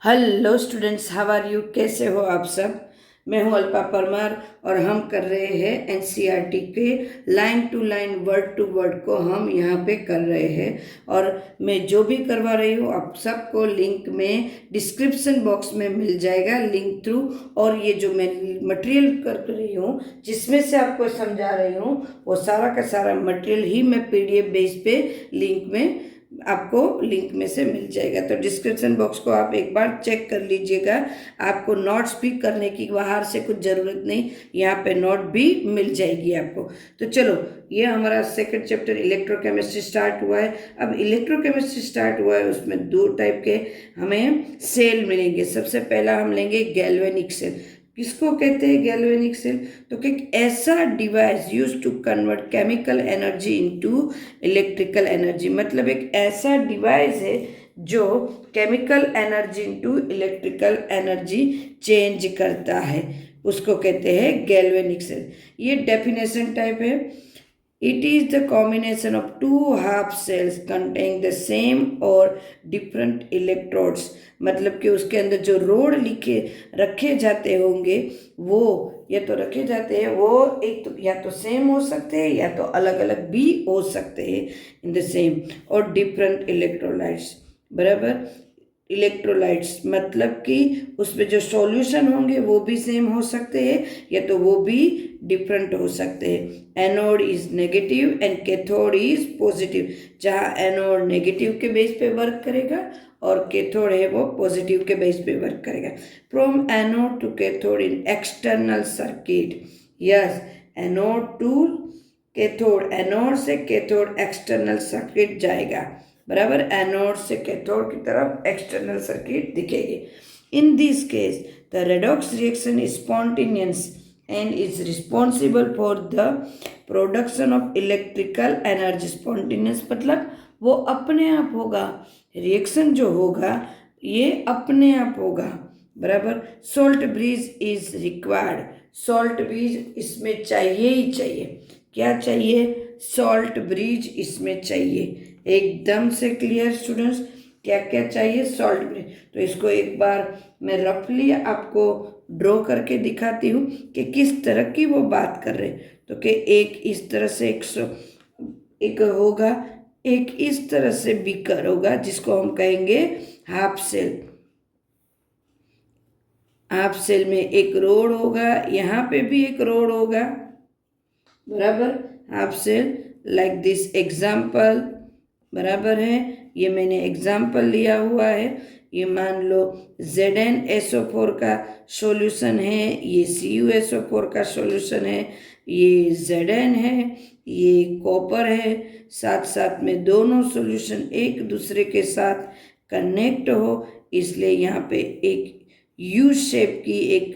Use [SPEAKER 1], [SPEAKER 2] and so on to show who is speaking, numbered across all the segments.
[SPEAKER 1] Hello students, how are you? कैसे हो आप सब? मैं हूं अल्पा परमार और हम कर रहे हैं एनसीईआरटी के line to line word to word को हम यहाँ पे कर रहे हैं। और मैं जो भी करवा रही हूँ आप सबको लिंक में डिस्क्रिप्शन बॉक्स में मिल जाएगा लिंक थ्रू। और ये जो मैं मटेरियल कर रही हूँ जिसमें से आपको समझा रही हूँ वो सारा का सारा मटेरियल ही मैं पीडीएफ बेस पे लिंक में आपको लिंक में से मिल जाएगा। तो डिस्क्रिप्शन बॉक्स को आप एक बार चेक कर लीजिएगा। आपको नोट्स भी करने की बाहर से कुछ ज़रूरत नहीं, यहाँ पे नोट भी मिल जाएगी आपको। तो चलो, ये हमारा सेकंड चैप्टर इलेक्ट्रोकेमिस्ट्री स्टार्ट हुआ है। अब इलेक्ट्रोकेमिस्ट्री स्टार्ट हुआ है, उसमें दो टाइप के हमें सेल मिलेंगे। सबसे पहला हम लेंगे गैल्वेनिक सेल। किसको कहते हैं गैल्वेनिक सेल? तो कि ऐसा device use to convert chemical energy into electrical energy, मतलब एक ऐसा डिवाइस है जो chemical energy into electrical energy change करता है, उसको कहते हैं गैल्वेनिक सेल। ये डेफिनेशन टाइप है। It is the combination of two half cells containing the same or different electrodes, मतलब कि उसके अंदर जो रोड लिखे रखे जाते होंगे वो या तो रखे जाते हैं वो एक तो या तो सेम हो सकते हैं या तो अलग अलग भी हो सकते हैं इन द सेम, और डिफरेंट इलेक्ट्रोलाइट्स। बराबर, इलेक्ट्रोलाइट्स मतलब कि उसमें जो सॉल्यूशन होंगे वो भी सेम हो सकते हैं या तो वो भी डिफरेंट हो सकते हैं। Anode is negative and cathode is positive, जहाँ एनोड नेगेटिव के बेस पे वर्क करेगा और कैथोड है वो पॉजिटिव के बेस पे वर्क करेगा। From anode to cathode in external circuit, yes, anode to cathode, anode से कैथोड एक्सटर्नल सर्किट जाएगा। बराबर, एनोड से कैथोड की तरफ एक्सटर्नल सर्किट दिखेगी। In this case the redox reaction is spontaneous and is responsible for the production of electrical energy। spontaneous मतलब वो अपने आप होगा, रिएक्शन जो होगा ये अपने आप होगा। बराबर, salt bridge is required, salt bridge इसमें चाहिए ही चाहिए। क्या चाहिए? सॉल्ट ब्रिज इसमें चाहिए। एकदम से क्लियर स्टूडेंट्स, क्या क्या चाहिए? Salt bridge. तो इसको एक बार मैं रफली आपको ड्रॉ करके दिखाती हूँ कि किस तरह की वो बात कर रहे हैं। तो कि एक इस तरह से एक होगा, एक इस तरह से बीकर होगा जिसको हम कहेंगे हाफ सेल। हाफ सेल में एक रोड होगा, यहाँ पे भी एक रोड होगा। बराबर, half cell like this example. बराबर है, ये मैंने एग्जाम्पल लिया हुआ है। ये मान लो ZnSO4 का सॉल्यूशन है, ये CuSO4 का सॉल्यूशन है, ये Zn है, ये कॉपर है। साथ साथ में दोनों सॉल्यूशन एक दूसरे के साथ कनेक्ट हो, इसलिए यहाँ पे एक यू शेप की एक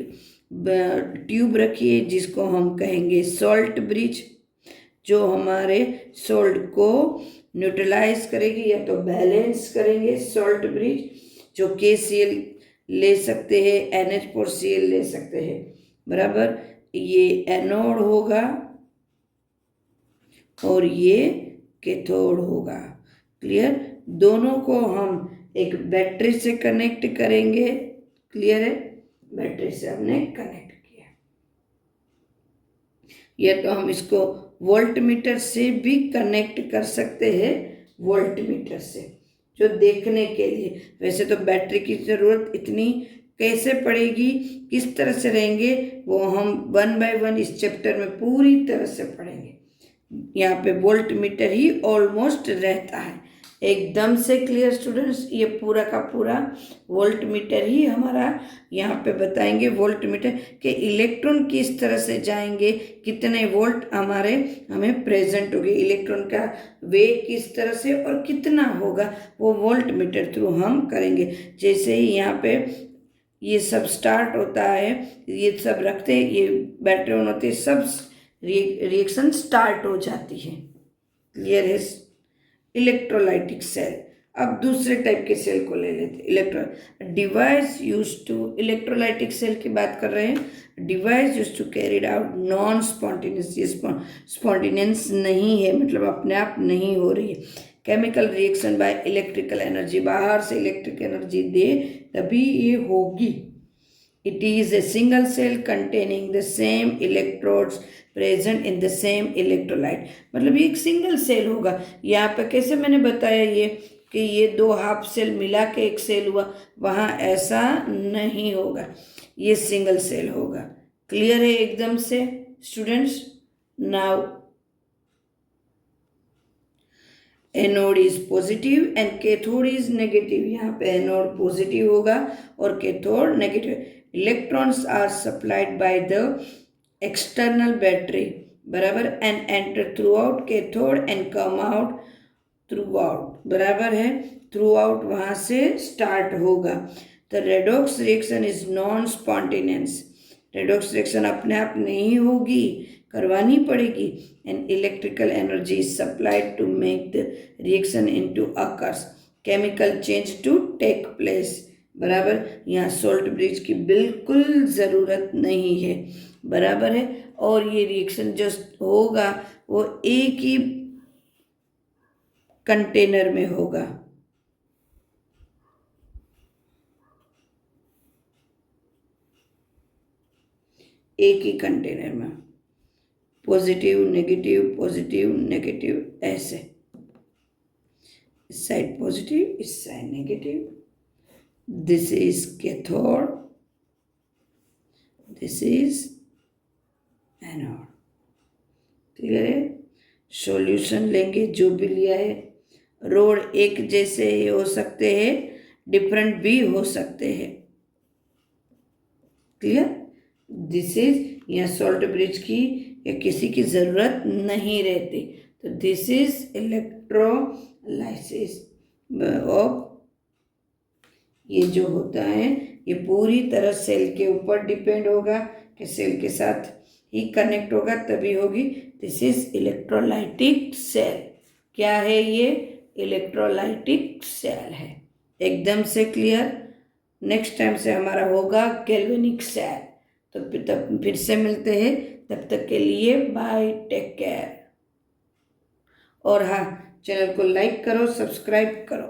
[SPEAKER 1] ट्यूब रखी है जिसको हम कहेंगे सॉल्ट ब्रिज, जो हमारे सॉल्ट को न्यूट्रलाइज करेगी या तो बैलेंस करेंगे। सॉल्ट ब्रिज जो KCl ले सकते हैं, NH4Cl ले सकते हैं। बराबर, ये एनोड होगा और ये कैथोड होगा। क्लियर? दोनों को हम एक बैटरी से कनेक्ट करेंगे। क्लियर है? बैटरी से हमने कनेक्ट किया। या तो हम इसको वोल्ट मीटर से भी कनेक्ट कर सकते हैं, वोल्ट मीटर से, जो देखने के लिए। वैसे तो बैटरी की ज़रूरत इतनी कैसे पड़ेगी, किस तरह से रहेंगे, वो हम 1 बाय 1 इस चैप्टर में पूरी तरह से पढ़ेंगे। यहाँ पे वोल्ट मीटर ही ऑलमोस्ट रहता है। एकदम से क्लियर स्टूडेंट्स, ये पूरा का पूरा वोल्ट मीटर ही हमारा यहाँ पे बताएंगे। वोल्ट मीटर के इलेक्ट्रॉन किस तरह से जाएंगे, कितने वोल्ट हमें प्रेजेंट होंगे, इलेक्ट्रॉन का वेग किस तरह से और कितना होगा, वो वोल्ट मीटर थ्रू हम करेंगे। जैसे ही यहाँ पे ये सब स्टार्ट होता है, ये सब रखते हैं, ये बैटरी ऑन होती है, सब रिएक्शन स्टार्ट हो जाती है। क्लियर है? Electrolytic cell. अब दूसरे टाइप के सेल को ले लेते हैं। Device use to, electrolytic cell की बात कर रहे हैं। Device use to carried out non spontaneous, ये स्पॉन्टेनियस नहीं है, मतलब अपने आप नहीं हो रही है। Chemical reaction by electrical energy, बाहर से इलेक्ट्रिक एनर्जी दे तभी ये होगी। It is a single cell containing the same electrodes present in the same electrolyte, मतलब ये एक सिंगल सेल होगा। यहाँ पे कैसे मैंने बताया ये कि ये दो हाफ सेल मिला के एक सेल हुआ, वहाँ ऐसा नहीं होगा, ये सिंगल सेल होगा। क्लियर है एकदम से students? Now anode is positive and cathode is negative, यहाँ पे एनोड पॉजिटिव होगा और cathode negative. Electrons are supplied by the external battery, बराबर, and enter through out cathode and come out through out, बराबर है, थ्रू आउट वहाँ से start होगा। The redox reaction is non spontaneous, redox reaction अपने आप नहीं होगी, करवानी पड़ेगी। And electrical energy is supplied to make the reaction into occurs, chemical change to take place, बराबर। यहाँ सोल्ट ब्रिज की बिल्कुल ज़रूरत नहीं है, बराबर है। और ये रिएक्शन जो होगा वो एक ही कंटेनर में होगा, एक ही कंटेनर में, पॉजिटिव नेगेटिव ऐसे, इस साइड पॉजिटिव इस side negative. This is cathode, this is anode. Clear है? सॉल्यूशन लेंगे जो भी लिया है, रोड एक जैसे ही हो सकते हैं, डिफरेंट भी हो सकते हैं। क्लियर? दिस इज, यहाँ सॉल्ट ब्रिज की या किसी की ज़रूरत नहीं रहती। तो दिस इज इलेक्ट्रोलाइसिस ऑफ, ये जो होता है ये पूरी तरह सेल के ऊपर डिपेंड होगा कि सेल के साथ ही कनेक्ट होगा तभी होगी। This is electrolytic cell. क्या है ये? इलेक्ट्रोलाइटिक सेल है। एकदम से क्लियर? नेक्स्ट टाइम से हमारा होगा गैल्वेनिक सेल। तो तब फिर से मिलते हैं, तब तक के लिए बाय, टेक केयर। और हाँ, चैनल को लाइक करो, सब्सक्राइब करो।